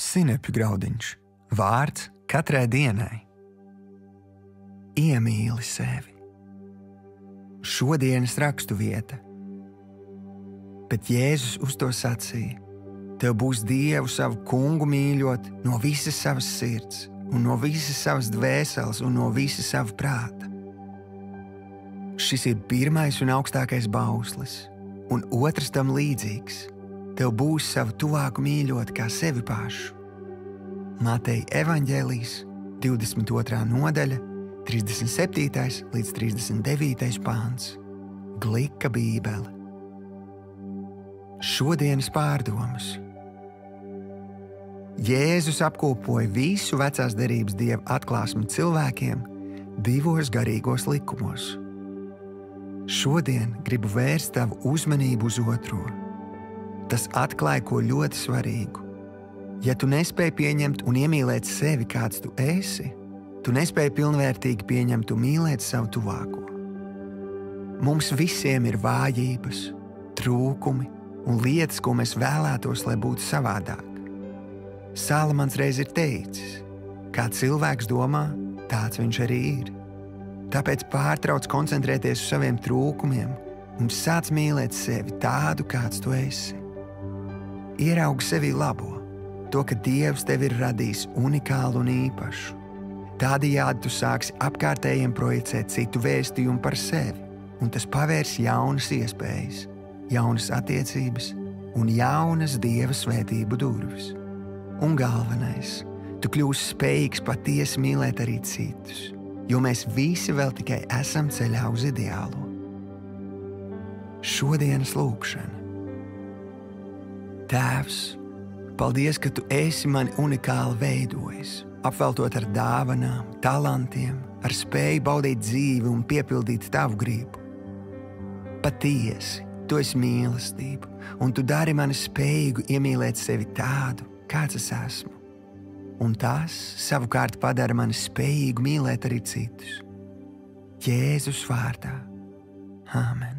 Sinepju graudiņš. Vārds katrai dienai. Iemīli sevi. Šodienas raksturvieta. Bet Jēzus uz to sacīja: tev būs Dievu savu kungu mīļot no visas savas sirds, un no visas savas dvēseles, un no visa sava prāta. Šis ir pirmais un augstākais bauslis, un otrs tam līdzīgs. Tev būs savu tuvāku mīļot kā sevi pašu. Mateja evaņģēlijs, 22. nodaļa, 37. līdz 39. pāns. Glika bībele. Šodienas pārdomas. Jēzus apkopoja visu vecās derības Dieva atklāsmi cilvēkiem 2 garīgos likumos. Šodien gribu vērst tavu uzmanību uz otro. Tas atklāja ko ļoti svarīgu. Ja tu nespēji pieņemt un iemīlēt sevi, kāds tu esi, tu nespēji pilnvērtīgi pieņemt un mīlēt savu tuvāko. Mums visiem ir vājības, trūkumi un lietas, ko mēs vēlētos, lai būtu savādāk. Salamans reiz ir teicis: kā cilvēks domā, tāds viņš arī ir. Tāpēc pārtrauc koncentrēties uz saviem trūkumiem un sāc mīlēt sevi tādu, kāds tu esi. Ieraugi sevī labo, to, ka Dievs tevi ir radījis unikālu un īpašu. Tādējādi tu sāksi apkārtējiem projicēt citu vēstījumu par sevi, un tas pavērs jaunas iespējas, jaunas attiecības un jaunas Dieva svētību durvis. Un galvenais, tu kļūsi spējīgs patiesi mīlēt arī citus, jo mēs visi vēl tikai esam ceļā uz ideālo. Šodienas lūkšana. Tēvs, paldies, ka tu esi mani unikāli veidojis, apveltot ar dāvanām, talantiem, ar spēju baudīt dzīvi un piepildīt tavu gribu. Patiesi, tu esi mīlestība, un tu dari mani spējīgu iemīlēt sevi tādu, kāds es esmu. Un tas savukārt padara mani spējīgu mīlēt arī citus. Jēzus vārdā. Āmen.